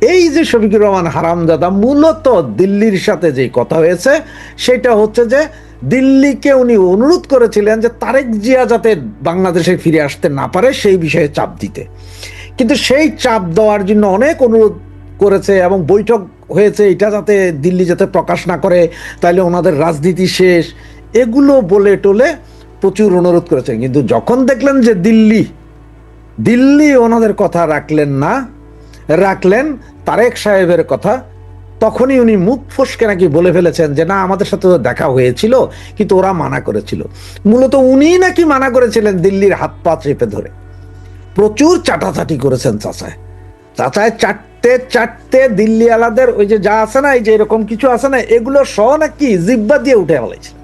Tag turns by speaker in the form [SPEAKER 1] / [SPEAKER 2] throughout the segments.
[SPEAKER 1] এই যে শফিকুর রহমান হারামজাদা মূলত দিল্লির সাথে যে কথা হয়েছে সেটা হচ্ছে যে দিল্লিকে উনি অনুরোধ করেছিলেন যে তারেক জিয়া যাতে বাংলাদেশে ফিরে আসতে না পারে সেই বিষয়ে চাপ দিতে, কিন্তু সেই চাপ দেওয়ার জন্য অনেক অনুরোধ করেছে এবং বৈঠক হয়েছে এটা যাতে দিল্লি যাতে প্রকাশ না করে, তাইলে ওনাদের রাজনীতি শেষ, এগুলো বলে টোলে প্রচুর অনুরোধ করেছেন। কিন্তু যখন দেখলেন যে দিল্লি ওনাদের কথা রাখলেন তারেক সাহেবের কথা, তখনই উনি মুখ ফসকে নাকি বলে ফেলেছেন যে না আমাদের সাথে তো দেখা হয়েছিল কিন্তু ওরা মানা করেছিল। মূলত উনিই নাকি মানা করেছিলেন দিল্লির হাত পা চেপে ধরে। প্রচুর চাটাচাটি করেছেন চাচায় চাটতে দিল্লি আলাদের ওই যে যা আছে না, এই যে এরকম কিছু আছে না, এগুলো সহ নাকি জিব্বা দিয়ে উঠে ফেলাইছেন,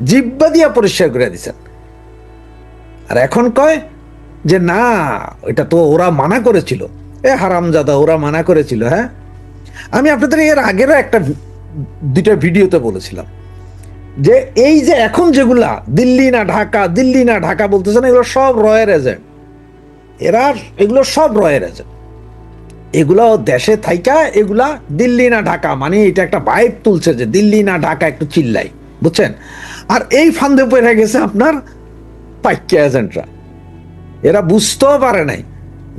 [SPEAKER 1] জিব্বা দিয়ে পরিষ্কার করে দিচ্ছেন। আর এখন কয় যে না এটা তো ওরা মানা করেছিল। হারামজাদা, ওরা মানা করেছিল? হ্যাঁ, আমি আপনাদের এর আগেরও দুইটা ভিডিওতে বলেছিলাম যে এই যে এখন যেগুলা দিল্লি না ঢাকা বলতেছেন, এগুলো সব রয়ের এজেন্ট। এগুলো সব রয়ের এজেন্ট। এগুলো দেশে থাইকা এগুলা দিল্লি না ঢাকা মানে এটা একটা ভাইব তুলছে যে দিল্লি না ঢাকা একটু চিল্লাই, বুঝছেন? আর এই ফান্দে পড়ে গেছে আপনার পাইকা এজেন্টরা। এরা বুঝতেও পারে নাই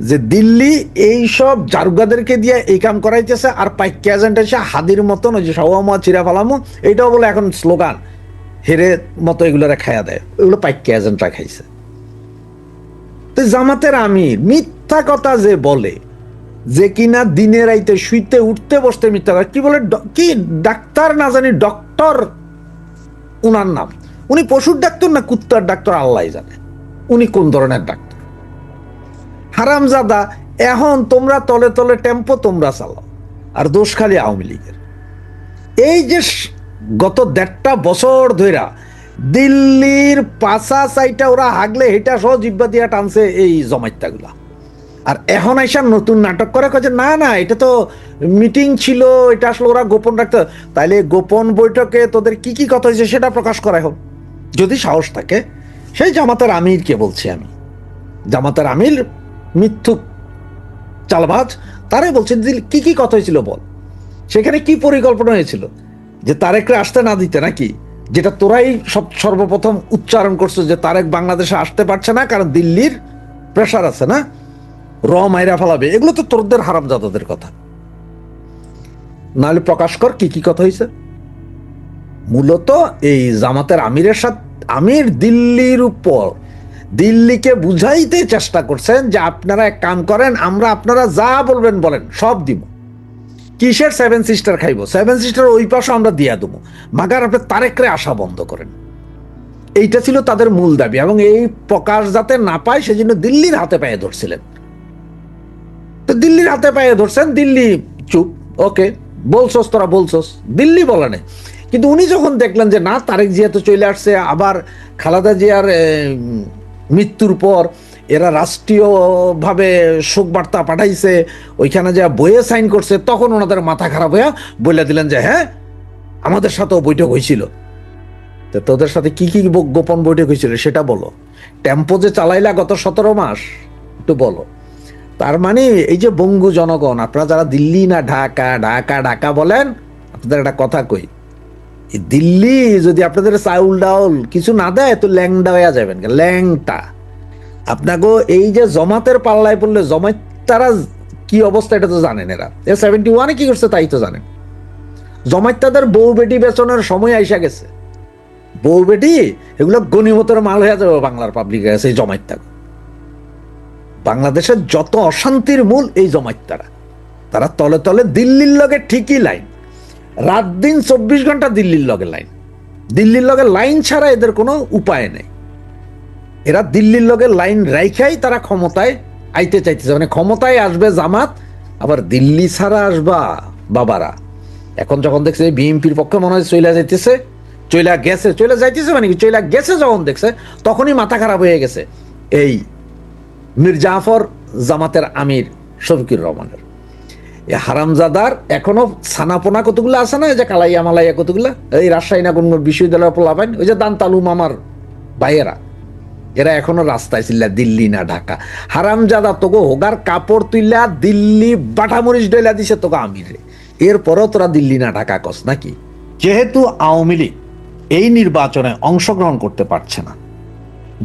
[SPEAKER 1] যে দিল্লি এই সব জারুগাদেরকে দিয়ে এই কাম করাইতেছে, আর পাইকা এজেন্ট এসে হাদির মতন ওই যে সওয়ামা চিরা ফালামো, এটাও বলে এখন স্লোগান হেরে মতো এগুলোরা খাইয়া দেয়, এগুলো পাইকা এজেন্টরা খাইছে। তো জামাতের আমির মিথ্যা কথা যে বলে, যে কিনা দিনে রাইতে শুইতে উঠতে বসতে মিথ্যা কথা কি বলে, কি ডাক্তার না জানি ডক্টর উনার নাম, উনি পশুর ডাক্তার না কুত্তার ডাক্তার আল্লাহ জানে উনি কোন ধরনের ডাক্তার। হারামজাদা, এখন তোমরা তলে তলে টেম্পো তোমরা চালাও, আর দোষ খালি আওয়ামী লীগের। এই যে গত 1.5 বছর ধইরা দিল্লির পাশা সাইটা ওরা হাগলে হেটা সহ জিব্বা দিয়া টানছে এই জমাইতাগুলা, আর এখন আইসা নতুন নাটক করে যে না না এটা তো মিটিং ছিল, এটা আসলে ওরা গোপন রাখতে। তাইলে গোপন বৈঠকে তোদের কি কি কথা হয়েছে সেটা প্রকাশ করা এখন যদি সাহস থাকে। সেই জামাতের আমিরকে বলছি আমি, জামাতের আমির মিথ্যুক চালবাজ, তারাই বলছে কি কি কথা হয়েছিল বল, সেখানে কি পরিকল্পনা হয়েছিল যে তারেকরে আসতে না দিতে নাকি, যেটা তোরাই সর্বপ্রথম উচ্চারণ করছো যে তারেক বাংলাদেশে আসতে পারছে না কারণ দিল্লির প্রেশার আছে না, মাইরা ফেলাবে। এগুলো তো তোরদের হারামজাদাদের কথা, নাহলে প্রকাশ কর কি কি কথা হয়েছে। মূলত এই জামাতের আমিরের সাথে আমির দিল্লির উপর দিল্লিকে বুঝাইতে চেষ্টা করছেন যে আপনারা এক কাম করেন, আমরা আপনারা যা বলবেন বলেন সব দিব। কিসের 7 সিস্টার খাইব, 7 সিস্টার ওই পাশে আমরা দিয়া দেবো, মাগার আপনি তারেকরে আসা বন্ধ করেন। এইটা ছিল তাদের মূল দাবি, এবং এই প্রকাশ যাতে না পায় সেজন্য দিল্লির হাতে পায়ে ধরছিলেন। তো দিল্লির হাতে পায়ে ধরছেন, দিল্লি চুপ, ওকে বলছস তোরা বলছস, দিল্লি বলে নেই। কিন্তু উনি যখন দেখলেন যে না তারেক জিয়া তো চলে আসছে, আবার খালেদা জিয়ার মৃত্যুর পর এরা রাষ্ট্রীয়ভাবে শোক বার্তা পাঠাইছে, ওইখানে যা বইয়ে সাইন করছে, তখন ওনাদের মাথা খারাপ হয়ে বলে দিলেন যে হ্যাঁ আমাদের সাথেও বৈঠক হয়েছিল। তো তোদের সাথে কি কি গোপন বৈঠক হয়েছিল সেটা বলো। টেম্পো যে চালাইলা গত 17 মাস একটু বলো। তার মানে এই যে বঙ্গু জনগণ, আপনারা যারা দিল্লি না ঢাকা ঢাকা ঢাকা বলেন, আপনাদের একটা কথা কই, দিল্লি যদি আপনাদের চাউল ডাউল কিছু না দেয় তো ল্যাংডা হয়ে যাবেন, ল্যাংটা। আপনাকে এই যে জমাতের পাল্লায় পড়লে জমাত তারা কি অবস্থা এটা তো জানেন, এরা 71-এ কি করছে তাই তো জানেন। জমাত তাদের বউ বেটি বেচনের সময় আইসা গেছে, বউ বেটি এগুলো গণিমতের মাল হয়ে যাবে বাংলার পাবলিক কাছে। এই জমাত বাংলাদেশের যত অশান্তির মূল এই জমাত, তারা তলে তলে দিল্লির লগে ঠিকই লাইন, রাত দিন 24 ঘন্টা দিল্লির লগে লাইন, দিল্লির লগে লাইন ছাড়া এদের কোনো উপায় নেই। এরা দিল্লির লগে লাইন রাইখাই তারা ক্ষমতায় আইতে চাইতেছে, মানে ক্ষমতায় আসবে জামাত, আবার দিল্লি ছাড়া আসবা বাবারা। এখন যখন দেখছে বিএনপির পক্ষে মনে হয় চলে যাইতেছে, চলে যাইতেছে মানে কি চলে গেছে, যখন দেখছে তখনই মাথা খারাপ হয়ে গেছে এই মীর জাফর জামাতের আমির শফিকুর রহমানের। হারামজাদার এখনো ছানাপোনা কতগুলো আছে না, যে কালাইয়া মালাইয়া কতগুলা, এই রাজশাহী না কোন বিশ্ববিদ্যালয়ের পোলাপাইন, ওই যে দান তালু মামার ভাইয়েরা, এরা এখনো রাস্তায় ছিল, দিল্লি না ঢাকা। হারামজাদা তোকে হোগার কাপড় তুইলা দিল্লি বাটামরিচ ডইলা দিছে তোকে আমিরে, এরপরও তোরা দিল্লি না ঢাকা কস নাকি? যেহেতু আওয়ামী লীগ এই নির্বাচনে অংশগ্রহণ করতে পারছে না,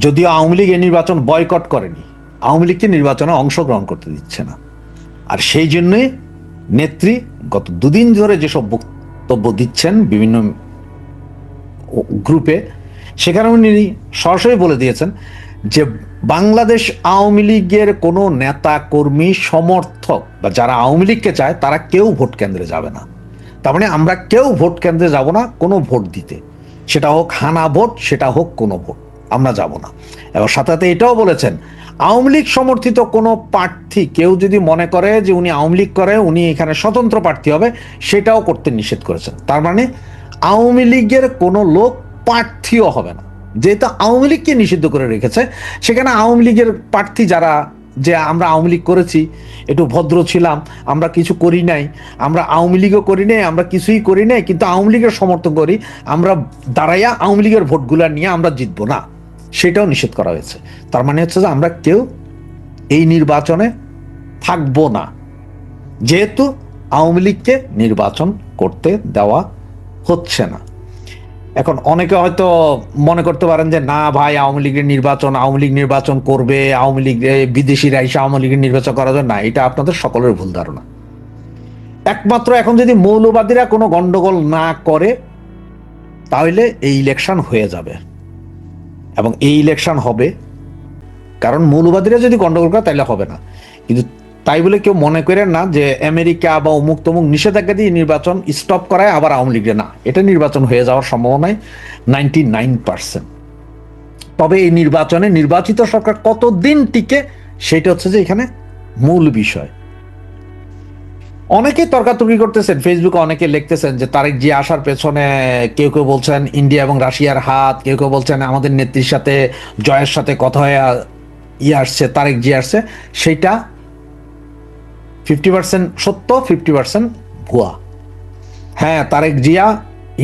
[SPEAKER 1] যদিও আওয়ামী লীগ এই নির্বাচন বয়কট করেনি, আওয়ামী লীগকে নির্বাচনে অংশগ্রহণ করতে দিচ্ছে না। আর সেই জন্যে নেত্রী গত দুদিন ধরে যেসব বক্তব্য দিচ্ছেন বিভিন্ন গ্রুপে, সেখানে উনি সরাসরি বলে দিয়েছেন যে বাংলাদেশ আওয়ামী লীগের কোনো নেতা কর্মী সমর্থক বা যারা আওয়ামী লীগকে চায় তারা কেউ ভোট কেন্দ্রে যাবে না। তার মানে আমরা কেউ ভোট কেন্দ্রে যাব না কোনো ভোট দিতে, সেটা হোক হানা ভোট, সেটা হোক কোনো ভোট, আমরা যাব না। এবং সাথে সাথে এটাও বলেছেন আওয়ামী লীগ সমর্থিত কোনো প্রার্থী কেউ যদি মনে করে যে উনি আওয়ামী লীগ করে উনি এখানে স্বতন্ত্র প্রার্থী হবে, সেটাও করতে নিষেধ করেছেন। তার মানে আওয়ামী লীগের কোনো লোক প্রার্থীও হবে না। যেহেতু আওয়ামী লীগকে নিষিদ্ধ করে রেখেছে, সেখানে আওয়ামী লীগের প্রার্থী যারা, যে আমরা আওয়ামী লীগ করেছি, একটু ভদ্র ছিলাম, আমরা কিছু করি নাই, আমরা আওয়ামী লীগও করি নাই, আমরা কিছুই করি নাই, কিন্তু আওয়ামী লীগের সমর্থন করি, আমরা দাঁড়াইয়া আওয়ামী লীগের ভোটগুলা নিয়ে আমরা জিতবো না, সেটাও নিষেধ করা হয়েছে। তার মানে হচ্ছে যে আমরা কেউ এই নির্বাচনে থাকবো না, যেহেতু আওয়ামী লীগকে নির্বাচন করতে দেওয়া হচ্ছে না। এখন অনেকে হয়তো মনে করতে পারেন যে না ভাই, আওয়ামী লীগের নির্বাচন, আওয়ামী লীগ নির্বাচন করবে, আওয়ামী লীগ বিদেশিরা এসে আওয়ামী লীগের নির্বাচন করা যায় না, এটা আপনাদের সকলের ভুল ধারণা। একমাত্র এখন যদি মৌলবাদীরা কোনো গন্ডগোল না করে তাহলে এই ইলেকশন হয়ে যাবে, এবং এই ইলেকশন হবে। কারণ মৌলবাদীরা যদি গন্ডগোল করে তাহলে হবে না। কিন্তু তাই বলে কেউ মনে করেন না যে আমেরিকা বা অমুক তমুক নিষেধাজ্ঞা দিয়ে নির্বাচন স্টপ করায় আবার আওয়ামী লীগের, না, এটা নির্বাচন হয়ে যাওয়ার সম্ভাবনায় 99%। তবে এই নির্বাচনে নির্বাচিত সরকার কতদিন টিকে সেটা হচ্ছে যে এখানে মূল বিষয়। অনেকে তর্কাতর্কি করতেছেন, ফেসবুকে অনেকে লিখতেছেন যে তারেক জিয়া আসার পেছনে কেউ কেউ বলছেন ইন্ডিয়া এবং রাশিয়ার হাত, কেউ কেউ বলছেন আমাদের নেত্রীর সাথে জয়ের সাথে কথা হয়ে আসছে, তারেক জিয়া আসছে। সেটা 50% সত্য, 50% ভুয়া। হ্যাঁ, তারেক জিয়া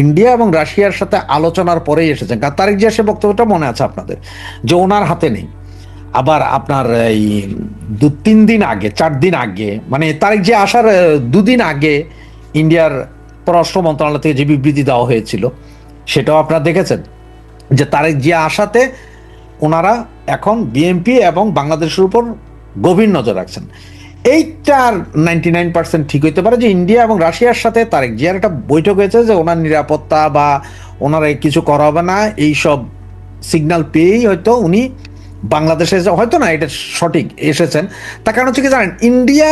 [SPEAKER 1] ইন্ডিয়া এবং রাশিয়ার সাথে আলোচনার পরেই এসেছেন, কারণ তারেক জিয়া সে বক্তব্যটা মনে আছে আপনাদের, যে ওনার হাতে নেই। আবার আপনার এই 2-3 দিন আগে, 4 দিন আগে, মানে তারেক জিয়া আসার 2 দিন আগে ইন্ডিয়ার পররাষ্ট্র মন্ত্রণালয় থেকে যে বিবৃতি দেওয়া হয়েছিল, সেটাও আপনারা দেখেছেন যে তারেক জিয়া আসাতে ওনারা এখন বিএনপি এবং বাংলাদেশের উপর গভীর নজর রাখছেন। এইটার 99% ঠিক হইতে পারে যে ইন্ডিয়া এবং রাশিয়ার সাথে তারেক জিয়ার একটা বৈঠক হয়েছে, যে ওনার নিরাপত্তা বা ওনারা কিছু করা হবে না, এইসব সিগন্যাল পেয়েই হয়তো উনি বাংলাদেশে, হয়তো না এটা সঠিক এসেছেন। তার কারণ হচ্ছে কি জানেন, ইন্ডিয়া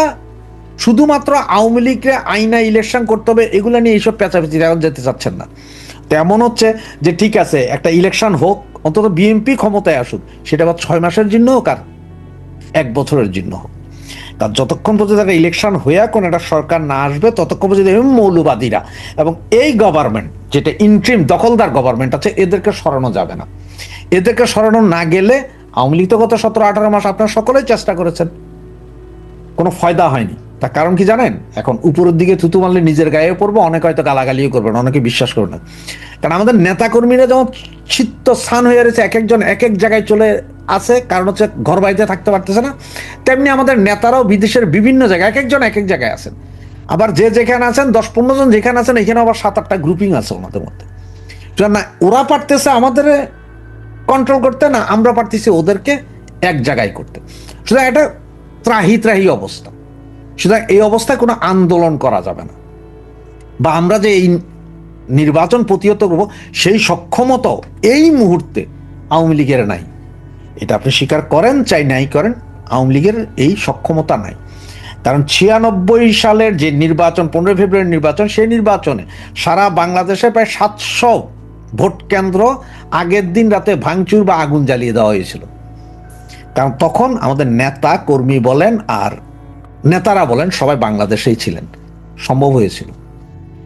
[SPEAKER 1] শুধুমাত্র আওয়ামী লীগকে আইনা ইলেকশন করতে হবে এগুলো নিয়ে এইসব পেঁচাপেচি এখন যেতে চাচ্ছেন না। তেমন হচ্ছে যে ঠিক আছে একটা ইলেকশন হোক, অন্তত বিএনপি ক্ষমতায় আসুক, সেটা আবার 6 মাসের জন্য হোক আর 1 বছরের জন্য হোক। তার যতক্ষণ পর্যন্ত একটা ইলেকশন হইয়া কোন একটা সরকার না আসবে ততক্ষণ পর্যন্ত মৌলবাদীরা এবং এই গভর্নমেন্ট, যেটা ইন্ট্রিম দখলদার গভর্নমেন্ট আছে, এদেরকে সরানো যাবে না। এদেরকে সরানো না গেলে, আওয়ামী লীগ তো গত 17-18 মাস আপনারা সকলেই চেষ্টা করেছেন, কোনো ফায়দা হয়নি। তার কারণ কি জানেন, এখন উপরের দিকে থুতু মারলে নিজের গায়ে পড়বো, অনেকে হয়তো গালাগালিও করবেন, অনেকে বিশ্বাস করবে না। কারণ আমাদের নেতাকর্মীরা যেমন চিত্ত স্থান হয়ে রয়েছে, এক একজন এক এক জায়গায় চলে আছে, কারণ হচ্ছে ঘর বাড়িতে থাকতে পারতেছে না, তেমনি আমাদের নেতারাও বিদেশের বিভিন্ন জায়গায় এক একজন এক এক জায়গায় আছেন। আবার যে যেখানে আছেন 10-15 জন যেখানে আছেন, এখানে আবার 7-8টা গ্রুপিং আছে ওনাদের মধ্যে। না ওরা পারতেছে আমাদের কন্ট্রোল করতে, না আমরা পারতেছি ওদেরকে এক জায়গায় করতে। সুতরাং এটা ত্রাহি ত্রাহি অবস্থা। সুতরাং এই অবস্থায় কোনো আন্দোলন করা যাবে না, বা আমরা যে এই নির্বাচন প্রতিহত করব সেই সক্ষমতা এই মুহূর্তে আওয়ামী লীগের নাই। এটা আপনি স্বীকার করেন চাই নাই করেন, আওয়ামী লীগের এই সক্ষমতা নাই। কারণ 96 সালের যে নির্বাচন, 15 ফেব্রুয়ারি নির্বাচন, সেই নির্বাচনে সারা বাংলাদেশে প্রায় 700 ভোট কেন্দ্র আগের দিন রাতে ভাঙচুর বা আগুন জ্বালিয়ে দেওয়া হয়েছিল। কারণ তখন আমাদের নেতা কর্মী বলেন আর নেতারা বলেন সবাই বাংলাদেশেই ছিলেন, সম্ভব হয়েছিল।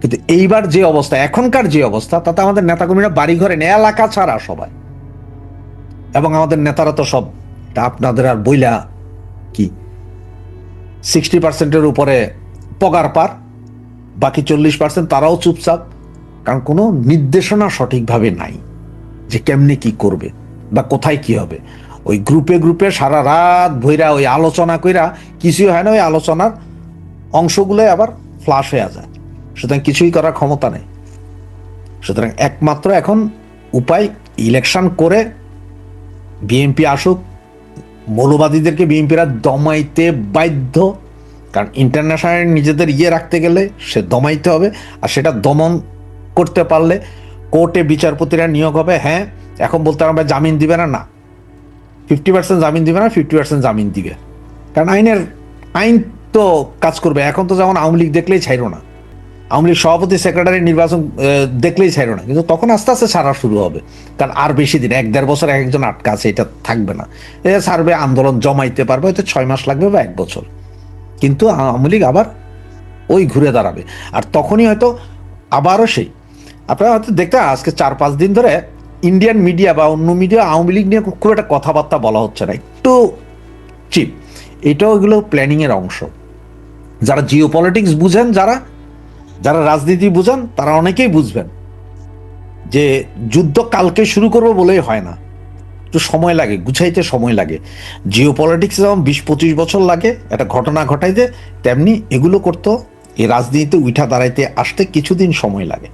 [SPEAKER 1] কিন্তু এইবার যে অবস্থা, এখনকার যে অবস্থা, তাতে আমাদের নেতাকর্মীরা বাড়ি ঘরে নেই, এলাকা ছাড়া সবাই। এবং আমাদের নেতারা তো সব আপনাদের আর বইলা কি 60%-এর উপরে পগার পার, বাকি 40% তারাও চুপচাপ। কারণ কোনো নির্দেশনা সঠিকভাবে নাই যে কেমনে কি করবে। বা কোথায় কি হবে। ওই গ্রুপে গ্রুপে সারা রাত ভৈরা ওই আলোচনা কইরা কিছুই হয় না, ওই আলোচনার অংশগুলোই আবার ফ্লাশ হয়ে যায়। সুতরাং কিছুই করার ক্ষমতা নেই। সুতরাং একমাত্র এখন উপায় ইলেকশন করে বিএনপি আসুক, মৌলবাদীদেরকে বিএনপিরা দমাইতে বাধ্য, কারণ ইন্টারন্যাশনাল নিজেদের রাখতে গেলে সে দমাইতে হবে। আর সেটা দমন করতে পারলে কোর্টে বিচারপতিরা নিয়োগ হবে। হ্যাঁ, এখন বলতে হবে জামিন দিবে না, না 50% জামিন দিবে না, 50% জামিন দিবে, কারণ আইন তো কাজ করবে। এখন তো যেমন আওয়ামী লীগ দেখলেই ছাইরো না, আওয়ামী লীগ সভাপতি সেক্রেটারি নির্বাচন দেখলেই ছাইরো না, কিন্তু তখন আস্তে আস্তে ছাড়া শুরু হবে। কারণ আর বেশি দিন 1-1.5 বছর একজন আটকা আছে, এটা থাকবে না। এটা ছাড়বে, আন্দোলন জমাইতে পারবে, হয়তো 6 মাস লাগবে বা 1 বছর, কিন্তু আওয়ামী লীগ আবার ওই ঘুরে দাঁড়াবে। আর তখনই হয়তো আবারও সেই, আপনারা হয়তো দেখতে আজকে 4-5 দিন ধরে ইন্ডিয়ান মিডিয়া বা অন্য মিডিয়া আওয়ামী লীগ নিয়ে খুব একটা কথাবার্তা বলা হচ্ছে না, একটু চিপ। এটাও এগুলো প্ল্যানিং এর অংশ। যারা জিও পলিটিক্স বুঝেন, যারা রাজনীতি বুঝেন, তারা অনেকেই বুঝবেন যে যুদ্ধ কালকে শুরু করবো বলেই হয় না, একটু সময় লাগে, গুছাইতে সময় লাগে। জিও পলিটিক্স যেমন 20-25 বছর লাগে একটা ঘটনা ঘটাইতে, তেমনি এগুলো করতো, এই রাজনীতিতে উঠা দাঁড়াইতে আসতে কিছুদিন সময় লাগে।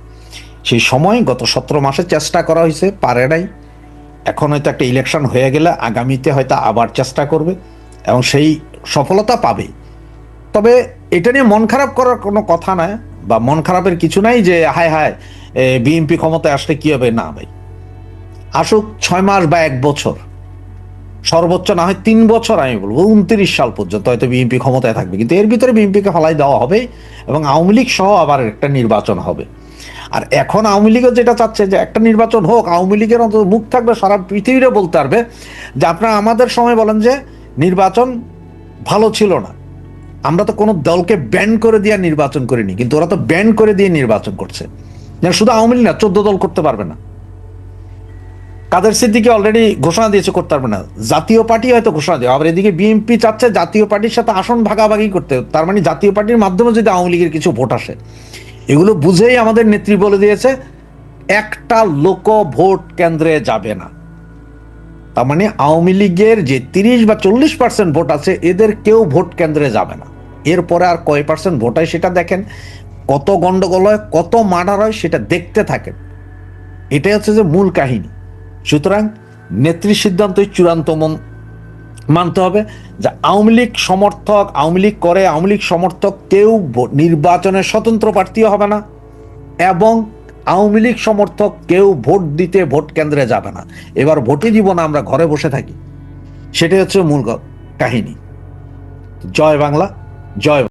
[SPEAKER 1] সেই সময় গত 17 মাসে চেষ্টা করা হয়েছে, পারে নাই। এখন হয়তো একটা ইলেকশন হয়ে গেলে আগামীতে হয়তো আবার চেষ্টা করবে এবং সেই সফলতা পাবে। তবে এটা নিয়ে মন খারাপ করার কোনো কথা নয়, বা মন খারাপের কিছু নাই যে হায় হায় বিএনপি ক্ষমতায় আসলে কি হবে। না ভাই, আসুক 6 মাস বা 1 বছর, সর্বোচ্চ না হয় 3 বছর, আমি বলবো 29 সাল পর্যন্ত হয়তো বিএনপি ক্ষমতায় থাকবে, কিন্তু এর ভিতরে বিএনপিকে ফালাই দেওয়া হবে এবং আওয়ামী লীগ সহ আবার একটা নির্বাচন হবে। আর এখন আওয়ামী লীগও যেটা চাচ্ছে যে একটা নির্বাচন হোক, আওয়ামী লীগের অন্তত মুখ থাকবে, সারা পৃথিবীরে বলতে পারবে যে আপনারা আমাদের সময় বলেন যে নির্বাচন ভালো ছিল না, আমরা তো কোনো দলকে ব্যান করে দিয়ে নির্বাচন করিনি, কিন্তু ওরা তো ব্যান করে দিয়ে নির্বাচন করছে। শুধু আওয়ামী লীগ না, 14 দল করতে পারবে না। কাদের সিদ্দিকী অলরেডি ঘোষণা দিয়েছে করতে পারবে না, জাতীয় পার্টি হয়তো ঘোষণা দেবে। আবার এদিকে বিএনপি চাচ্ছে জাতীয় পার্টির সাথে আসন ভাগাভাগি করতে, তার মানে জাতীয় পার্টির মাধ্যমে যদি আওয়ামী লীগের কিছু ভোট আসে। এগুলো বুঝেই আমাদের নেত্রী বলে দিয়েছে একটা লোক ভোট কেন্দ্রে যাবে না। তার মানে আওয়ামী লীগের যে 30 বা 40% ভোট আছে, এদের কেউ ভোট কেন্দ্রে যাবে না। এরপরে আর কয় পার্সেন্ট ভোট হয় সেটা দেখেন, কত গন্ডগোল হয়, কত মার্ডার হয়, সেটা দেখতে থাকেন। এটাই হচ্ছে যে মূল কাহিনী। সুতরাং নেত্রীর সিদ্ধান্তই চূড়ান্ত মানতে হবে যে আওয়ামী লীগ সমর্থক, আওয়ামী লীগ করে, আওয়ামী লীগ সমর্থক কেউ নির্বাচনের স্বতন্ত্র প্রার্থী হবে না, এবং আওয়ামী লীগ সমর্থক কেউ ভোট দিতে ভোট কেন্দ্রে যাবে না। এবার ভোটই দিব না, আমরা ঘরে বসে থাকি, সেটাই হচ্ছে মূল কাহিনী। জয় বাংলা, জয়।